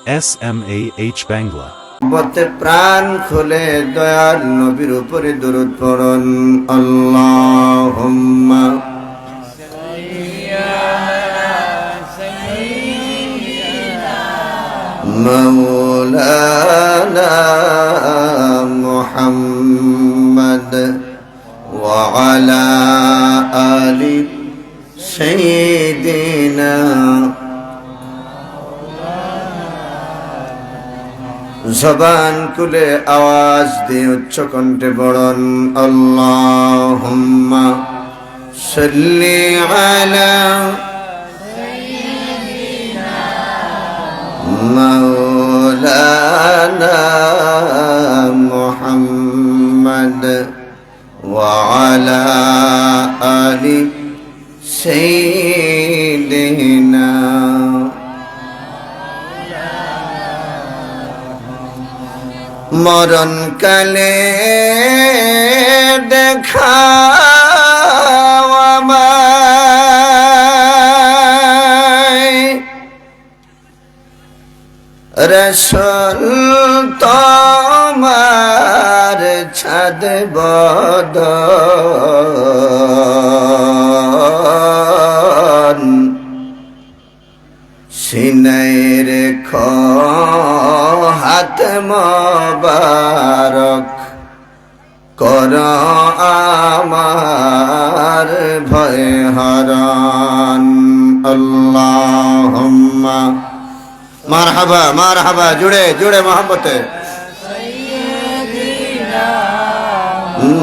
SMAH Bangla. বতে প্রাণ খুলে দয়াল নবীর উপরে দরুদ পড়ুন। আল্লাহুম্মা মাওলানা মুহাম্মদ ওয়া আলা আলি সাইয়্যিদিনা। জবান খুলে আওয়াজ দিয়ে উচ্চ কণ্ঠে পড়ুন আল্লাহুম্মা সাল্লি আলা মাওলানা মুহাম্মদ ওয়া আলা আলি সাইয়্যিদিনা। মরণ কালে দেখা আমায় রাসূল তোমার ছাদ বদন সিনায় রেখো হাত মোবারক কর আমার ভয় হরণ। আল্লাহুম্মা মারহাবা মারহাবা জুড়ে জুড়ে মোহাম্মতে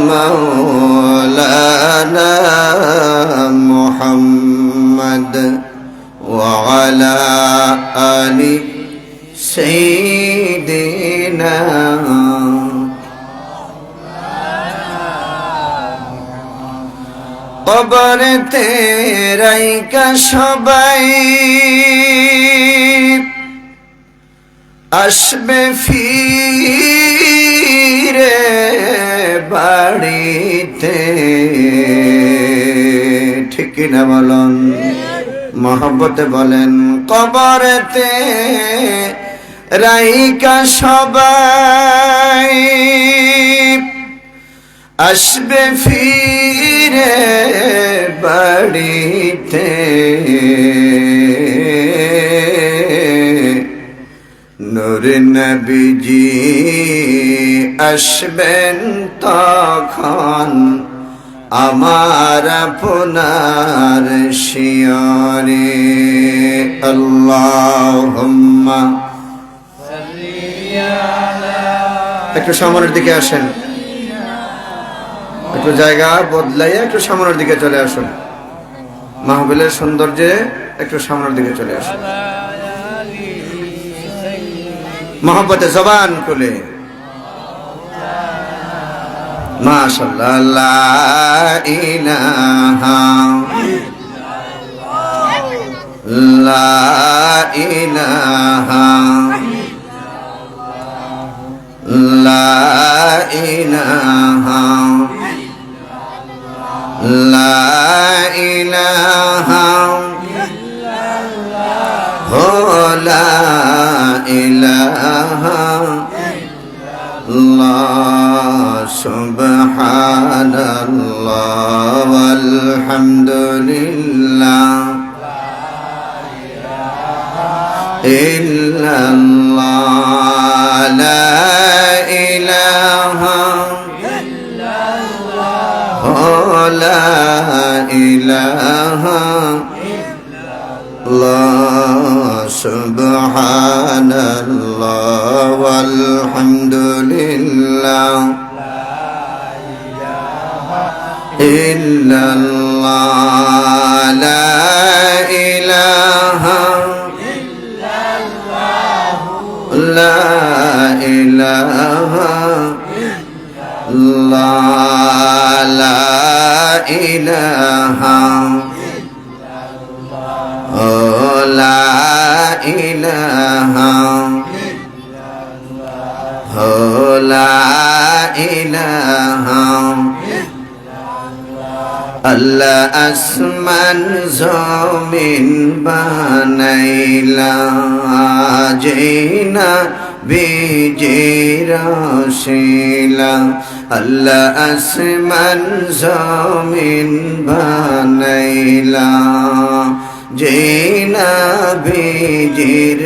মাওলানা মুহাম্মদ ওয়া আলা আলি সাইয়্যিদিনা। কবরেতে রাইখা সবাই আসবে ফিরে বাড়িতে, ঠিক না বলুন? মহব্বতে বলেন কবরেতে রাইখা সবাই আসবে ফিরে বাড়িতে, নূর নবীজি আসবেন তখন আমার আপনার শিয়রে। আল্লাহুম্মা একটু সামনের দিকে আসেন, একটু জায়গা বদলাইয়া একটু সামনের দিকে চলে আসুন। মাহফিলের সৌন্দর্যে একটু সামনের দিকে চলে আসুন। মোহাম্মতে জবান খুলে মাশাআল্লাহ। লা ইলাহা লা ইলাহা লা ইলাহা লা ইলাহা লা ইলাহা ইল্লাল্লাহ সুবহানাল্লাহ ওয়ালহামদুলিল্লাহ ইল্লাল্লাহ লা ইলাহা ইল্লাল্লাহ লা ইলাহা সুবহানাল্লাহ ওয়ালহামদুলিল্লাহ ইল্লাল্লাহ লা ইলাহা ইল্লাল্লাহ লা ইলাহা ইল্লাল্লাহ লা ইলাহা লা ইলাহা লা ইলাহা আল্লাহ আসমান জমিন বানাইলা জিনা বিজিরশিলা আল্লাহ আসমান জমিন বানাইলা জিনা বিজির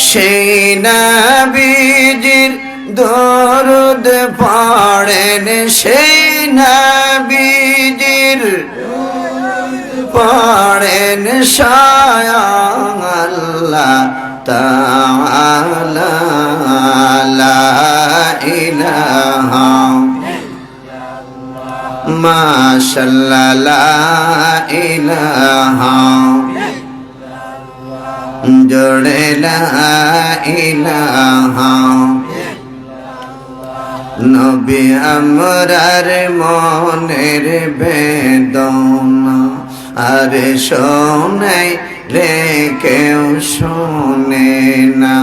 সেই নবীজির দরুদ পড়েন সেই নবীজির পড়েন স্বয়ং আল্লাহ তাআলা লা ইলাহা মাশাআল্লাহ লা ইলাহা জোড়ে লা ইলাহা নবী আমরার মনের বেদনা আর শোনাই রে কেউ শোনে না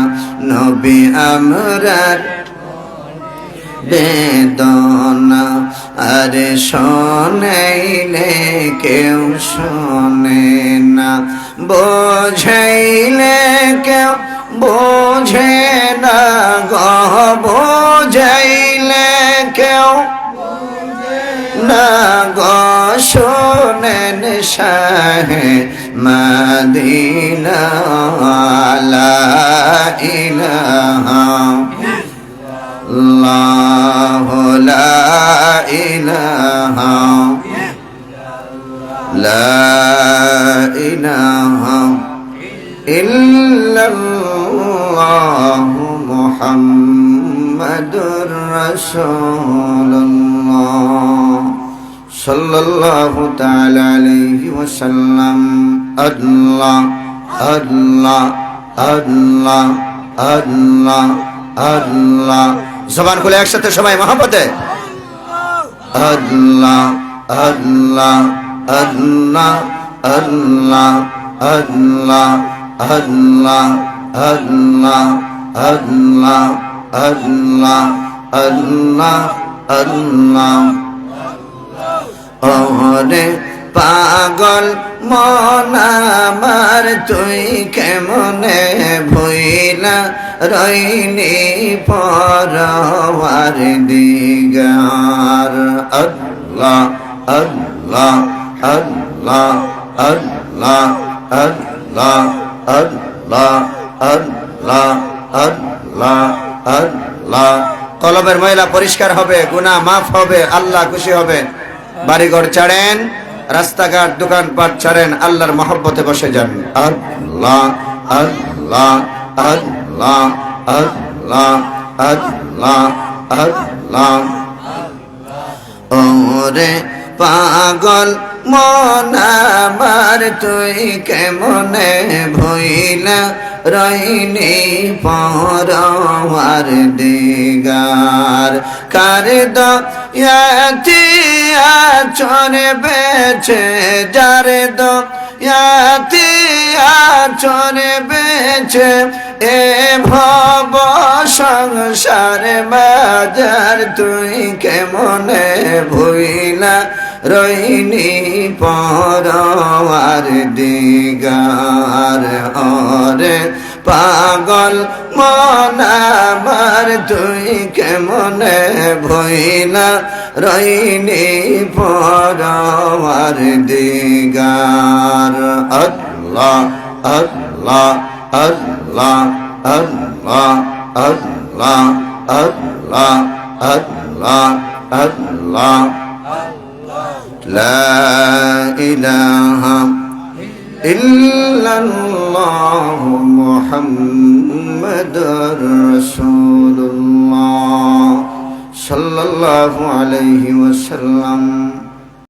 নবী আমরার বেদনা আর শোনাইলে কেউ শোনে না বোঝাইলে কেউ বোঝে না গো বোঝাইলে কেউ না গো শোনেন শাহে মদিনা লা ইলাহা ইল্লাল্লাহু লা ইলাহা লা ইলাহা ইল্লাল্লাহু মুহাম্মাদুর রাসূলুল্লাহ সাল্লাল্লাহু তাআলা আলাইহি ওয়াসাল্লাম আল্লাহ আল্লাহ আল্লাহ আল্লাহ আল্লাহ জবান খুলে একসাথে সবাই মহব্বতে আল্লাহ আল্লাহ আল্লাহ আল্লাহ আল্লাহ আল্লাহ আল্লাহ আল্লাহ আল্লাহ আল্লাহ আল্লাহ ওরে পাগল মন আমার তুই কেমনে ভুইলা রইনি পরওয়ার দিগার আল্লাহ আল্লাহ আল্লাহ আল্লাহ আল্লাহ আল্লাহ আল্লাহ আল্লাহ আল্লাহ কলবের ময়লা পরিষ্কার হবে গুনাহ মাফ হবে আল্লাহ খুশি হবে বাড়িঘর ছাড়েন রাস্তাঘাট দোকানপাট ছাড়েন আল্লাহর মহব্বতে বসে যান আল্লাহ আল্লাহ আল্লাহ আল্লাহ আল্লাহ আল্লাহ ওরে পাগল মন আমার তুই কেমনে ভুইলা রইনি পরওয়ার দিগার কার দয়াতে আচরে বেছে যার দয়াতে আচরে বেছে এ ভব সংসার বাজার তুই কেমনে ভুইলা রইনি পরওয়ার দিগার ওরে পাগল মন আমার তুই কেমনে ভুইলা রইনি পরওয়ার দিগার আল্লাহ আল্লাহ আল্লাহ আল্লাহ আল্লাহ আল্লাহ আল্লাহ আল্লাহ لا إله إلا الله محمد رسول الله صلى الله عليه وسلم